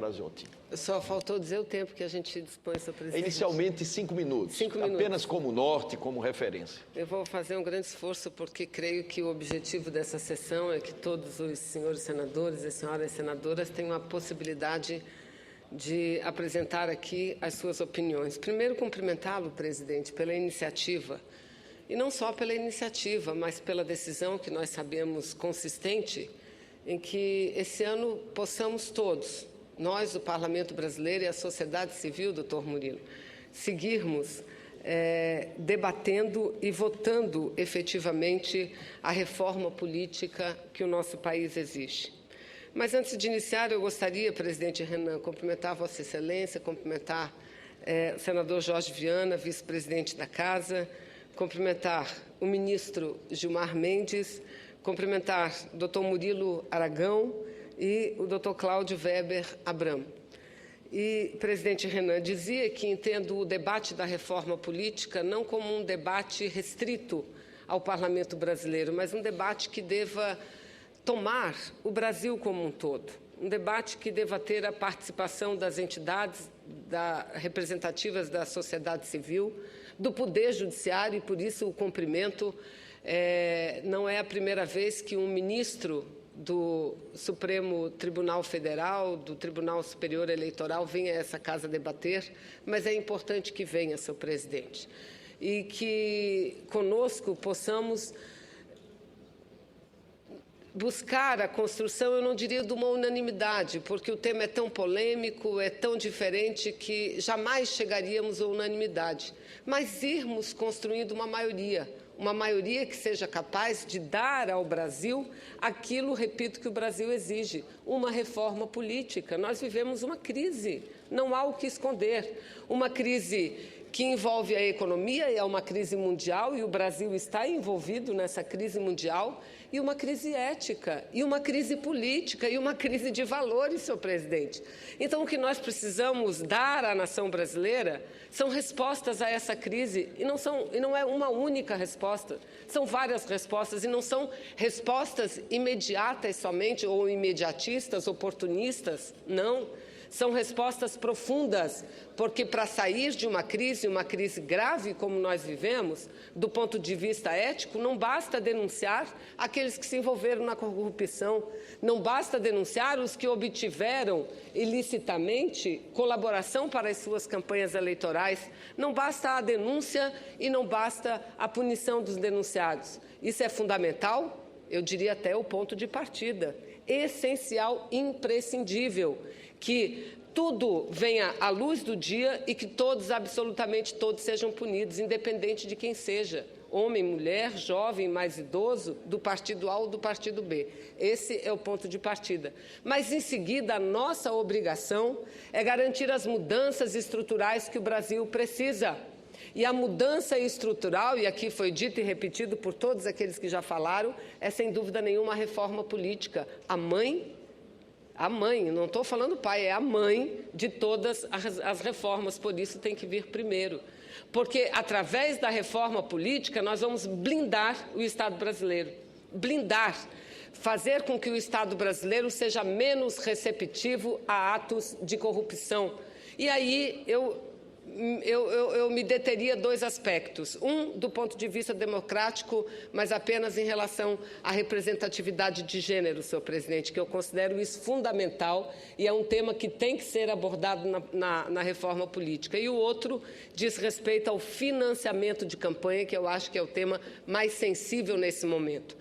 Brazotti. Só faltou dizer o tempo que a gente dispõe, senhor presidente. Inicialmente, 5 minutos. 5 minutos. Apenas como norte, como referência. Eu vou fazer um grande esforço, porque creio que o objetivo dessa sessão é que todos os senhores senadores e senhoras senadoras tenham a possibilidade de apresentar aqui as suas opiniões. Primeiro, cumprimentá-lo, presidente, pela iniciativa, e não só pela iniciativa, mas pela decisão que nós sabemos consistente, em que esse ano possamos todos, nós, o Parlamento Brasileiro e a sociedade civil, doutor Murilo, seguirmos debatendo e votando efetivamente a reforma política que o nosso país exige. Mas, antes de iniciar, eu gostaria, presidente Renan, cumprimentar Vossa Excelência, cumprimentar o senador Jorge Viana, vice-presidente da Casa, cumprimentar o ministro Gilmar Mendes, cumprimentar o doutor Murilo Aragão e o doutor Cláudio Weber Abramo. E, presidente Renan, dizia que entendo o debate da reforma política não como um debate restrito ao Parlamento brasileiro, mas um debate que deva tomar o Brasil como um todo, um debate que deva ter a participação das entidades representativas da sociedade civil, do Poder Judiciário, e por isso o cumprimento. Não é a primeira vez que um ministro do Supremo Tribunal Federal, do Tribunal Superior Eleitoral, vem a essa casa debater, mas é importante que venha, senhor presidente, e que conosco possamos buscar a construção, eu não diria de uma unanimidade, porque o tema é tão polêmico, é tão diferente que jamais chegaríamos à unanimidade, mas irmos construindo uma maioria que seja capaz de dar ao Brasil aquilo, repito, que o Brasil exige, uma reforma política. Nós vivemos uma crise, não há o que esconder, uma crise que envolve a economia, é uma crise mundial, e o Brasil está envolvido nessa crise mundial, e uma crise ética, e uma crise política, e uma crise de valores, senhor presidente. Então, o que nós precisamos dar à nação brasileira são respostas a essa crise, e não é uma única resposta, são várias respostas, e não são respostas imediatas somente, ou imediatistas, oportunistas, não. São respostas profundas, porque para sair de uma crise grave como nós vivemos, do ponto de vista ético, não basta denunciar aqueles que se envolveram na corrupção, não basta denunciar os que obtiveram ilicitamente colaboração para as suas campanhas eleitorais, não basta a denúncia e não basta a punição dos denunciados. Isso é fundamental, eu diria até o ponto de partida, essencial, imprescindível, que tudo venha à luz do dia e que todos, absolutamente todos, sejam punidos, independente de quem seja, homem, mulher, jovem, mais idoso, do partido A ou do partido B. Esse é o ponto de partida. Mas, em seguida, a nossa obrigação é garantir as mudanças estruturais que o Brasil precisa. E a mudança estrutural, e aqui foi dito e repetido por todos aqueles que já falaram, é, sem dúvida nenhuma, a reforma política. A mãe, não estou falando pai, é a mãe de todas as reformas, por isso tem que vir primeiro. Porque, através da reforma política, nós vamos blindar o Estado brasileiro. Blindar. Fazer com que o Estado brasileiro seja menos receptivo a atos de corrupção. E aí eu me deteria dois aspectos. Um, do ponto de vista democrático, mas apenas em relação à representatividade de gênero, senhor presidente, que eu considero isso fundamental e é um tema que tem que ser abordado na reforma política. E o outro diz respeito ao financiamento de campanha, que eu acho que é o tema mais sensível nesse momento.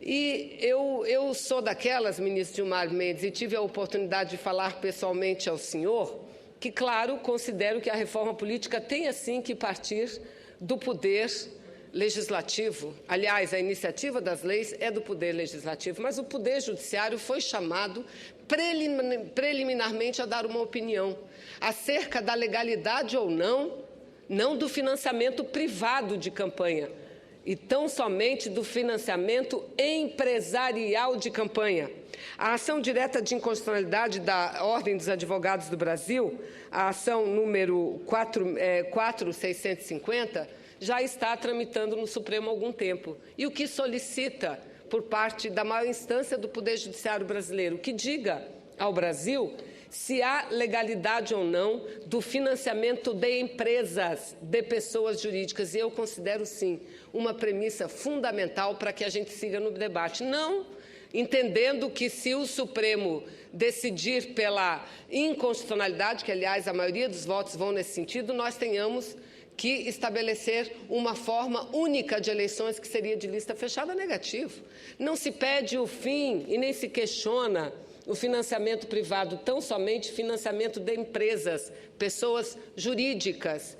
E eu sou daquelas, ministro Gilmar Mendes, e tive a oportunidade de falar pessoalmente ao senhor, que, claro, considero que a reforma política tem, sim, que partir do poder legislativo. Aliás, a iniciativa das leis é do poder legislativo, mas o poder judiciário foi chamado preliminarmente a dar uma opinião acerca da legalidade ou não do financiamento privado de campanha, e tão somente do financiamento empresarial de campanha. A ação direta de inconstitucionalidade da Ordem dos Advogados do Brasil, a ação número 4650, já está tramitando no Supremo há algum tempo. E o que solicita, por parte da maior instância do Poder Judiciário brasileiro, que diga ao Brasil se há legalidade ou não do financiamento de empresas, de pessoas jurídicas. E eu considero, sim, uma premissa fundamental para que a gente siga no debate. Não entendendo que, se o Supremo decidir pela inconstitucionalidade, que, aliás, a maioria dos votos vão nesse sentido, nós tenhamos que estabelecer uma forma única de eleições, que seria de lista fechada. Negativo. Não se pede o fim e nem se questiona o financiamento privado, tão somente financiamento de empresas, pessoas jurídicas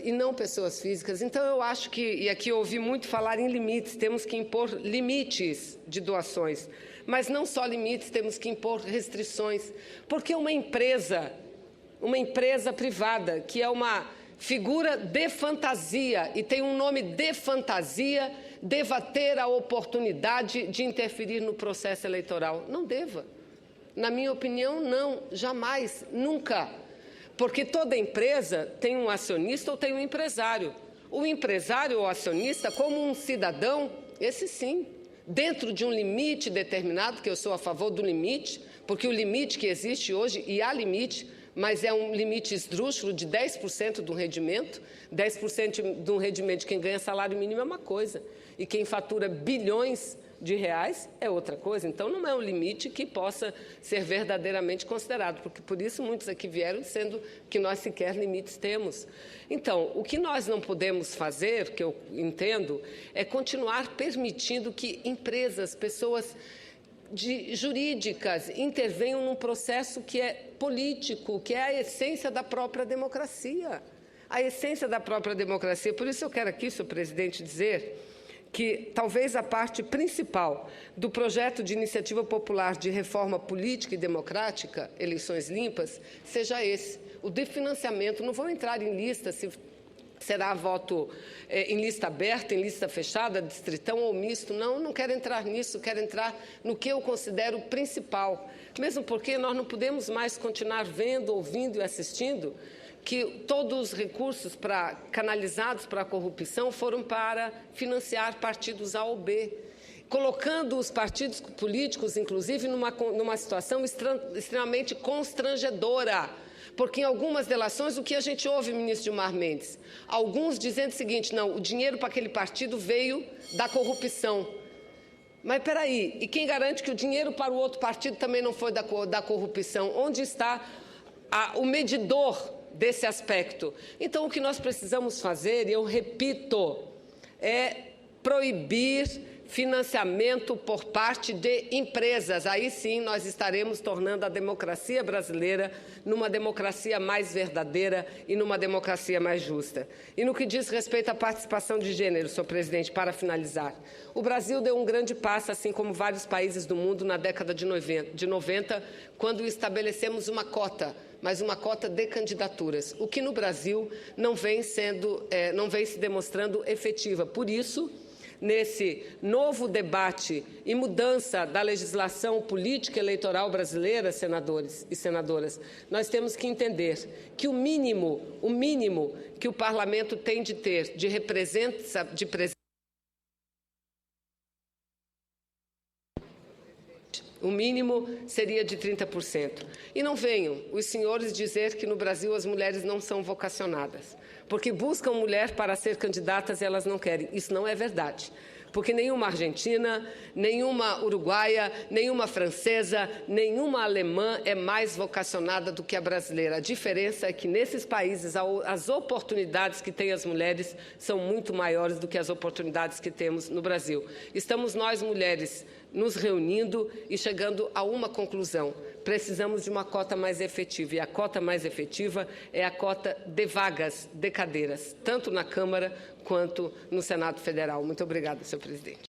e não pessoas físicas. Então, eu acho que, e aqui eu ouvi muito falar em limites, temos que impor limites de doações, mas não só limites, temos que impor restrições, porque uma empresa privada, que é uma figura de fantasia e tem um nome de fantasia, deva ter a oportunidade de interferir no processo eleitoral. Não deva. Na minha opinião, não, jamais, nunca. Porque toda empresa tem um acionista ou tem um empresário. O empresário ou acionista, como um cidadão, esse sim, dentro de um limite determinado, que eu sou a favor do limite, porque o limite que existe hoje, e há limite, mas é um limite esdrúxulo de 10% do rendimento. 10% do rendimento de quem ganha salário mínimo é uma coisa, e quem fatura bilhões de reais é outra coisa. Então, não é um limite que possa ser verdadeiramente considerado, porque por isso muitos aqui vieram dizendo que nós sequer limites temos. Então, o que nós não podemos fazer, que eu entendo, é continuar permitindo que empresas, pessoas jurídicas intervenham num processo que é político, que é a essência da própria democracia. A essência da própria democracia. Por isso eu quero aqui, senhor presidente, dizer que talvez a parte principal do projeto de iniciativa popular de reforma política e democrática, eleições limpas, seja esse, o de financiamento. Não vou entrar em lista, se será voto em lista aberta, em lista fechada, distritão ou misto. Não quero entrar nisso, quero entrar no que eu considero principal. Mesmo porque nós não podemos mais continuar vendo, ouvindo e assistindo que todos os recursos canalizados para a corrupção foram para financiar partidos A ou B, colocando os partidos políticos, inclusive, numa situação extremamente constrangedora. Porque em algumas delações, o que a gente ouve, ministro Gilmar Mendes? Alguns dizendo o seguinte: não, o dinheiro para aquele partido veio da corrupção. Mas, espera aí, e quem garante que o dinheiro para o outro partido também não foi da corrupção? Onde está o medidor desse aspecto? Então, o que nós precisamos fazer, e eu repito, é proibir financiamento por parte de empresas. Aí sim nós estaremos tornando a democracia brasileira numa democracia mais verdadeira e numa democracia mais justa. E no que diz respeito à participação de gênero, senhor presidente, para finalizar, o Brasil deu um grande passo, assim como vários países do mundo, na década de 90, quando estabelecemos uma cota, mas uma cota de candidaturas, o que no Brasil não vem se demonstrando efetiva. Por isso, nesse novo debate e mudança da legislação política eleitoral brasileira, senadores e senadoras, nós temos que entender que o mínimo que o parlamento tem de ter de presença, o mínimo seria de 30%. E não venham os senhores dizer que no Brasil as mulheres não são vocacionadas, porque buscam mulher para ser candidatas e elas não querem. Isso não é verdade. Porque nenhuma argentina, nenhuma uruguaia, nenhuma francesa, nenhuma alemã é mais vocacionada do que a brasileira. A diferença é que nesses países as oportunidades que têm as mulheres são muito maiores do que as oportunidades que temos no Brasil. Estamos nós, mulheres, nos reunindo e chegando a uma conclusão: precisamos de uma cota mais efetiva, e a cota mais efetiva é a cota de vagas, de cadeiras, tanto na Câmara quanto no Senado Federal. Muito obrigada, senhor presidente.